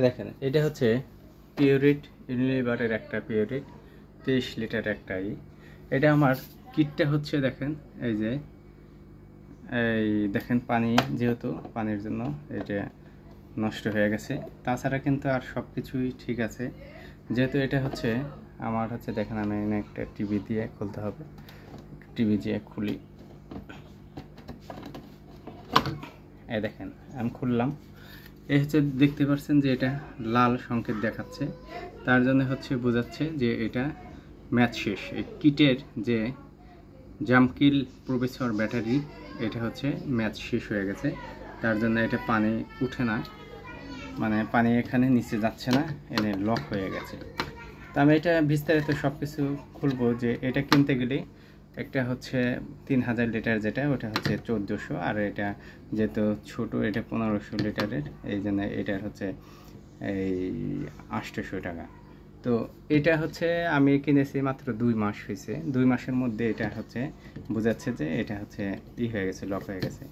দেখেন এটা হচ্ছে পিওরিট ইউনিলিভারের একটা পিওরিট 23 লিটার একটাই। এটা আমার কিটটা হচ্ছে দেখেন এই যে এই দেখেন পানি, যেহেতু পানির জন্য এটা নষ্ট হয়ে গেছে, তাছাড়া কিন্তু আর সব কিছুই ঠিক আছে। যেহেতু এটা হচ্ছে আমার হচ্ছে দেখেন আমি একটা টিভি দিয়ে খুলতে হবে, টিভি দিয়ে খুলি। এই দেখেন আমি খুললাম, এই হচ্ছে দেখতে পাচ্ছেন যে এটা লাল সংকেত দেখাচ্ছে, তার জন্য হচ্ছে বোঝাচ্ছে যে এটা ম্যাচ শেষ। এই কিটের যে জামকিল প্রফেসর ব্যাটারি, এটা হচ্ছে ম্যাচ শেষ হয়ে গেছে, তার জন্য এটা পানি উঠে না, মানে পানি এখানে নিচে যাচ্ছে না, এনে লক হয়ে গেছে। তো আমি এটা বিস্তারিত সব কিছু খুলবো। যে এটা কিনতে গেলে একটা হচ্ছে 3000 লিটার, যেটা ওটা হচ্ছে 1400, আর এটা যেহেতু ছোটো এটা 1500 লিটারের, এই জন্য এটার হচ্ছে এই 800 টাকা। তো এটা হচ্ছে আমি কিনেছি মাত্র 2 মাস হয়েছে, 2 মাসের মধ্যে এটা হচ্ছে বোঝাচ্ছে যে এটা হচ্ছে হয়ে গেছে, লক হয়ে গেছে,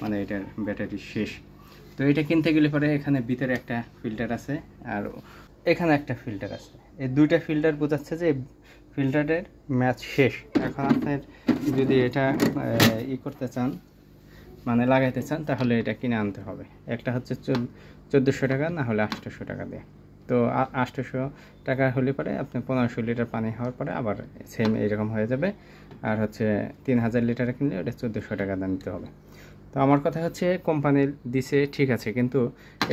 মানে এটার ব্যাটারি শেষ। তো এটা কিনতে গেলে পরে এখানে ভিতরে একটা ফিল্টার আছে আর এখানে একটা ফিল্টার আছে, এই দুইটা ফিল্টার বোঝাচ্ছে যে ফিল্টারের ম্যাচ শেষ। এখন আপনার যদি এটা করতে চান, মানে লাগাইতে চান, তাহলে এটা কিনে আনতে হবে। একটা হচ্ছে 1400 টাকা, না হলে 800 টাকা দিয়ে। তো 800 টাকা হলে পরে আপনি 1500 লিটার পানি হওয়ার পরে আবার সেম এইরকম হয়ে যাবে। আর হচ্ছে 3000 লিটারে কিনলে ওটা 1400 টাকা দাম দিতে হবে। তো আমার কথা হচ্ছে কোম্পানির দিছে ঠিক আছে, কিন্তু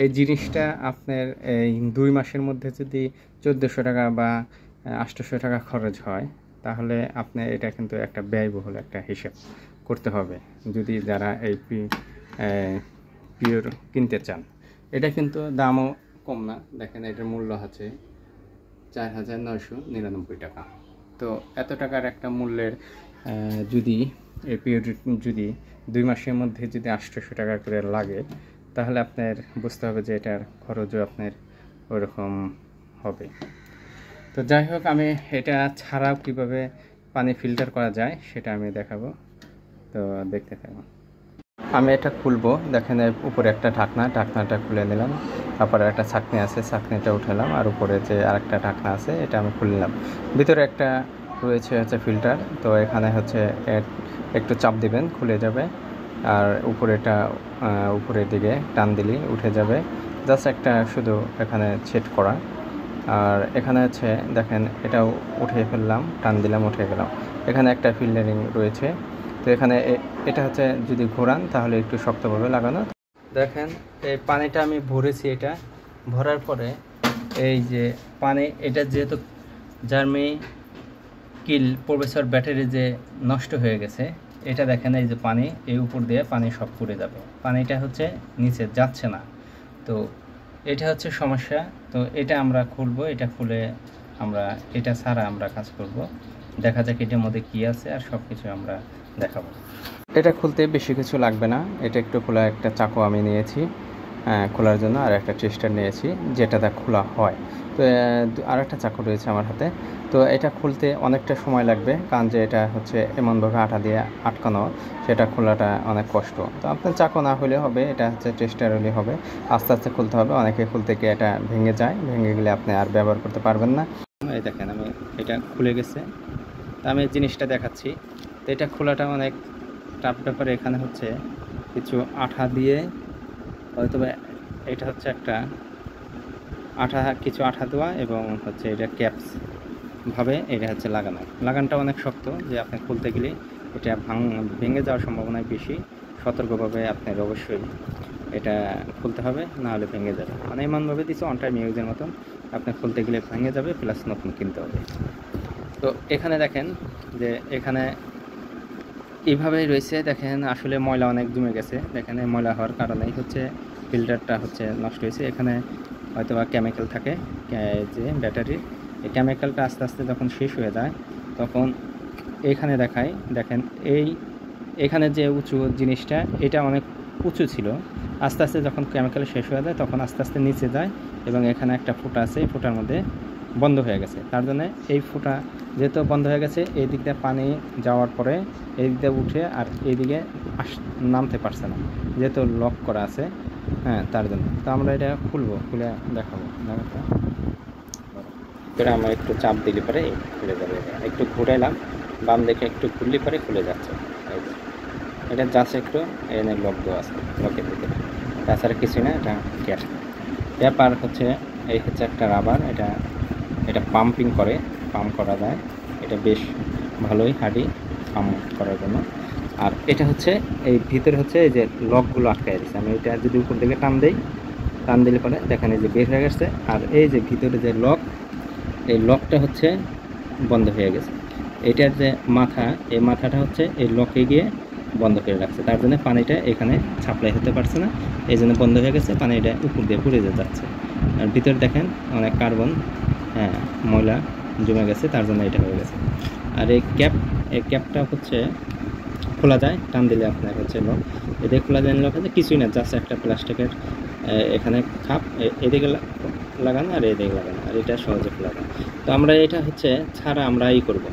এই জিনিসটা আপনার এই 2 মাসের মধ্যে যদি 1400 টাকা বা 800 টাকা খরচ হয়, তাহলে আপনার এটা কিন্তু একটা ব্যয়বহুল একটা হিসাব করতে হবে যদি যারা এই পিওর কিনতে চান। এটা কিন্তু দামও কম না, দেখেন এটার মূল্য আছে 4999 টাকা। তো এত টাকার একটা মূল্যের যদি এই পিওর যদি 2 মাসের মধ্যে যদি 800 টাকা করে লাগে, তাহলে আপনার বুঝতে হবে যে এটার খরচও আপনার ওরকম হবে। তো যাই হোক, আমি এটা ছাড়াও কিভাবে পানি ফিল্টার করা যায় সেটা আমি দেখাবো, তো দেখতে থাকুন। আমি এটা খুলবো, দেখেন উপরে একটা ঢাকনাটা খুলে নিলাম, তারপরে একটা ছাঁকনি আছে, ছাঁকনিটা উঠালাম, আর উপরে যে আরেকটা ঢাকনা আছে এটা আমি খুলে নিলাম। ভিতরে একটা রয়েছে হচ্ছে ফিল্টার, তো এখানে হচ্ছে একটু চাপ দিবেন, খুলে যাবে। আর উপরেটা উপরের দিকে টান দিলেই উঠে যাবে, জাস্ট একটা শুধু এখানে সেট করা। আর এখানে হচ্ছে দেখেন এটাও উঠিয়ে ফেললাম, টান দিলাম, উঠে গেলাম। এখানে একটা ফিল্টারিং রয়েছে, তো এখানে এটা হচ্ছে যদি ঘোরান তাহলে একটু শক্তভাবে লাগানো। দেখেন এই পানিটা আমি ভরেছি, এটা ভরার পরে এই যে পানি, এটা যেহেতু জার্মিকিল প্রফেসর ব্যাটারি যে নষ্ট হয়ে গেছে, এটা দেখেন এই যে পানি এই উপর দিয়ে পানি সব পড়ে যাবে, পানিটা হচ্ছে নিচে যাচ্ছে না। তো এটা হচ্ছে সমস্যা। তো এটা আমরা খুলবো, এটা খুলে আমরা এটা ছাড়া আমরা কাজ করব, দেখা যাক এটার মধ্যে কি আছে, আর সব কিছু আমরা দেখাবো। এটা খুলতে বেশি কিছু লাগবে না, এটা একটু খোলা একটা চাকু আমি নিয়েছি খোলার জন্য, আর একটা টেস্টার নিয়েছি যেটাতে খোলা হয়। তো আর একটা চাকু রয়েছে আমার হাতে। তো এটা খুলতে অনেকটা সময় লাগবে, কারণ যে এটা হচ্ছে এমনভাবে আঠা দিয়ে আটকানো, সেটা খোলাটা অনেক কষ্ট। তো আপনার চাকু না হলে হবে, এটা হচ্ছে টেস্টার হলে হবে, আস্তে আস্তে খুলতে হবে। অনেকে খুলতে গিয়ে এটা ভেঙে যায়, ভেঙে গেলে আপনি আর ব্যবহার করতে পারবেন না। এই দেখেন আমি এটা খুলে গেছে, তো আমি জিনিসটা দেখাচ্ছি। তো এটা খোলাটা অনেক টাফ ব্যাপার। এখানে হচ্ছে কিছু আঠা দিয়ে, হয়তো এটা হচ্ছে একটা কিছু আঠা দেওয়া, এবং হচ্ছে এটা ক্যাপস ভাবে এটা হচ্ছে লাগানটা অনেক শক্ত, যে আপনি খুলতে গেলে এটা ভেঙে যাওয়ার সম্ভাবনা বেশি। সতর্কভাবে আপনার অবশ্যই এটা খুলতে হবে, না হলে ভেঙে যাবে। মানে এমনভাবে দিচ্ছে অন টাইম ইউজের মতন, আপনি খুলতে গেলে ভেঙে যাবে, প্লাস নতুন কিনতে হবে। তো এখানে দেখেন যে এখানে এইভাবেই রয়েছে, দেখেন আসলে ময়লা অনেক জমে গেছে। দেখেন এই ময়লা হওয়ার কারণেই হচ্ছে ফিল্টারটা হচ্ছে নষ্ট হয়েছে। এখানে হয়তো বা কেমিক্যাল থাকে, যে ব্যাটারির এই কেমিক্যালটা আস্তে আস্তে যখন শেষ হয়ে যায়, তখন এইখানে দেখায়, দেখেন এখানে যে উঁচু জিনিসটা, এটা অনেক উঁচু ছিল, আস্তে আস্তে যখন কেমিক্যাল শেষ হয়ে যায় তখন আস্তে আস্তে নিচে যায়, এবং এখানে একটা ফুটা আছে, এই ফুটার মধ্যে বন্ধ হয়ে গেছে। তার জন্য এই ফুটা যেহেতু বন্ধ হয়ে গেছে, এই দিক দিয়ে পানি যাওয়ার পরে এই দিক দিয়ে উঠে আর এইদিকে নামতে পারছে না, যেহেতু লক করা আছে। হ্যাঁ, তার জন্য। তো আমরা এটা খুলবো, খুলে দেখাবো। করে আমরা একটু চাপ দিলে পরে খুলে যাবে। একটু ঘুরাইলাম, বাম দিকে একটু ঘুরলে পরে খুলে যাচ্ছে। এটা জাস্ট একটু এনে লক দেওয়া আছে, লকের দিকে, তাছাড়া কিছু না। এটা ক্যাপ আর হচ্ছে এই হচ্ছে একটা রাবার। এটা পাম্পিং করে, পাম্প করা যায়। এটা বেশ ভালোই হার্ডি পাম্প করার জন্য। আর এটা হচ্ছে এই ভিতরে হচ্ছে এই যে লকগুলো আটকায় দিচ্ছে। আমি এটা যদি উপর দিকে টান দিলে পরে দেখেন এই যে বের হয়ে গেছে। আর এই যে ভিতরে যে লক, এই লকটা হচ্ছে বন্ধ হয়ে গেছে। এটার যে মাথা, এই মাথাটা হচ্ছে এই লকে গিয়ে বন্ধ করে রাখছে, তার জন্য পানিটা এখানে সাপ্লাই হতে পারছে না, এই জন্য বন্ধ হয়ে গেছে। পানিটা উপর দিয়ে পুড়ে যাচ্ছে। আর ভিতরে দেখেন অনেক কার্বন, হ্যাঁ, ময়লা জমে গেছে, তার জন্য এটা হয়ে গেছে। আর এই ক্যাপটা হচ্ছে খোলা যায়, টান দিলে আপনার হচ্ছে লক। এদিকে খোলা যায়, লক আছে কিছুই না, জাস্ট একটা প্লাস্টিকের এখানে খাপ, এদিকে লাগানো আর এদিকে লাগানো, আর এটা সহজে খোলা যায়। তো আমরা এটা হচ্ছে ছাড়া আমরা করব,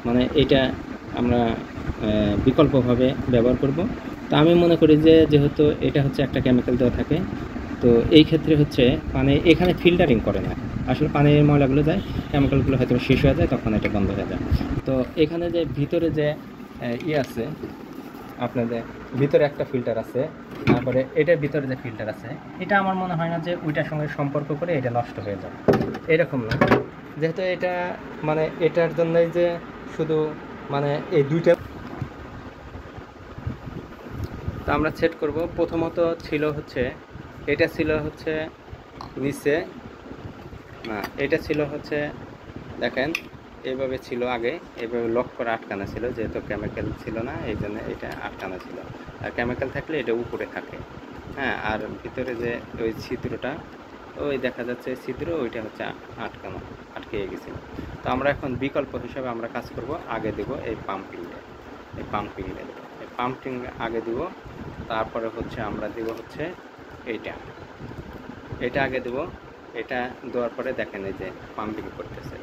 মানে এটা আমরা বিকল্পভাবে ব্যবহার করব। তো আমি মনে করি যে যেহেতু এটা হচ্ছে একটা কেমিক্যাল দেওয়া থাকে, তো এই ক্ষেত্রে হচ্ছে মানে এখানে ফিল্টারিং করে না, আসলে পানির ময়লাগুলো যায়, কেমিক্যালগুলো হয়তো শেষ হয়ে যায়, তখন এটা বন্ধ হয়ে যায়। তো এখানে যে ভিতরে যে আছে, আপনাদের ভিতরে একটা ফিল্টার আছে, তারপরে এটার ভিতরে যে ফিল্টার আছে, এটা আমার মনে হয় না যে ওইটার সঙ্গে সম্পর্ক করে এটা নষ্ট হয়ে যাবে, এরকম না। যেহেতু এটা মানে এটার জন্যই যে শুধু মানে এই দুইটা। তো আমরা সেট করব। প্রথমত ছিল হচ্ছে এটা ছিল হচ্ছে নিচে, না এটা ছিল হচ্ছে দেখেন এইভাবে ছিল আগে, এইভাবে লক করে আটকানো ছিল, যেহেতু কেমিক্যাল ছিল না এই জন্য এটা আটকানো ছিল। আর কেমিক্যাল থাকলে এটা উপরে থাকে, হ্যাঁ। আর ভিতরে যে ওই ছিদ্রটা, ওই দেখা যাচ্ছে ছিদ্র, ওইটা হচ্ছে আটকে গেছিল। তো আমরা এখন বিকল্প হিসাবে আমরা কাজ করব, আগে দেব এই পাম্পিংটা দেবো, এই পাম্পিং আগে দেব। তারপরে হচ্ছে আমরা দেব হচ্ছে এটা আগে দেব। এটা দেওয়ার পরে দেখেন এই যে পাম্পিং করতেছে,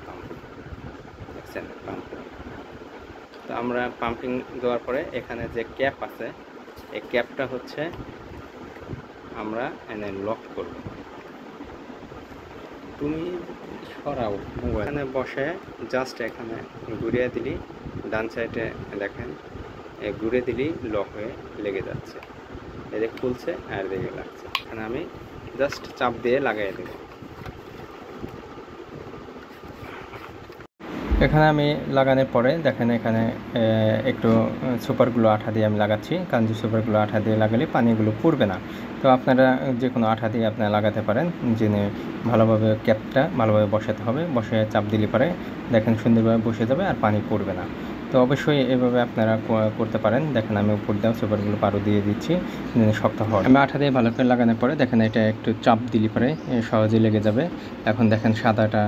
দেখছেন পাম্পিং। তো আমরা পাম্পিং দেওয়ার পরে এখানে যে ক্যাপ আছে, এই ক্যাপটা হচ্ছে আমরা এনে লক করব। তুমি সরাও মোবাইল, এখানে বসে জাস্ট এখানে ঘুরিয়ে দিলি, ডান সাইডে দেখেন ঘুরে দিলি লক হয়ে লেগে যাচ্ছে, এদিকে খুলছে আর এদিকে লাগছে। এখানে আমি জাস্ট চাপ দিয়ে লাগাই দেব। এখানে আমি লাগানোর পরে দেখেন এখানে একটু সুপারগুলো আঠা দিয়ে আমি লাগাচ্ছি, কারণ যে সুপারগুলো আঠা দিয়ে লাগালে পানিগুলো পড়বে না। তো আপনারা যে কোনো আঠা দিয়ে আপনারা লাগাতে পারেন, জেনে ভালোভাবে ক্যাপটা ভালোভাবে বসাতে হবে, বসে চাপ দিলে পরে দেখেন সুন্দরভাবে বসে যাবে আর পানি পড়বে না। তো অবশ্যই এভাবে আপনারা করতে পারেন। দেখেন আমি উপর দিয়ে সুপারগুলো পারো দিয়ে দিচ্ছি শক্ত হওয়ার। আমি আঠা দিয়ে ভালো করে লাগানোর পরে দেখেন এটা একটু চাপ দিলে পরে সহজে লেগে যাবে। এখন দেখেন সাদাটা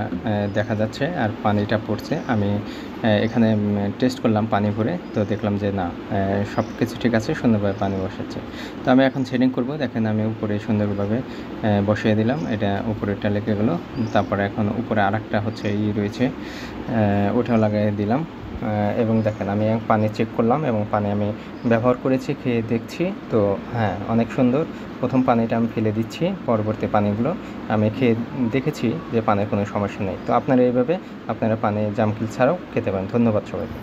দেখা যাচ্ছে আর পানিটা পড়ছে। আমি এখানে টেস্ট করলাম পানি ভরে, তো দেখলাম যে না, সব কিছু ঠিক আছে, সুন্দরভাবে পানি বসাচ্ছে। তো আমি এখন সেটিং করব। দেখেন আমি উপরে সুন্দরভাবে বসিয়ে দিলাম, এটা উপরেরটা লেগে গেলো। তারপরে এখন উপরে আরেকটা হচ্ছে রয়েছে, ওটাও লাগিয়ে দিলাম। এবং দেখেন আমি পানি চেক করলাম এবং পানি আমি ব্যবহার করেছি, খেয়ে দেখছি। তো হ্যাঁ, অনেক সুন্দর। প্রথম পানিটা আমি ফেলে দিচ্ছি, পরবর্তী পানিগুলো আমি খেয়ে দেখেছি যে পানির কোনো সমস্যা নেই। তো আপনারা এইভাবে আপনারা পানি জামকিল ছাড়াও খেতে পারেন। ধন্যবাদ সবাইকে।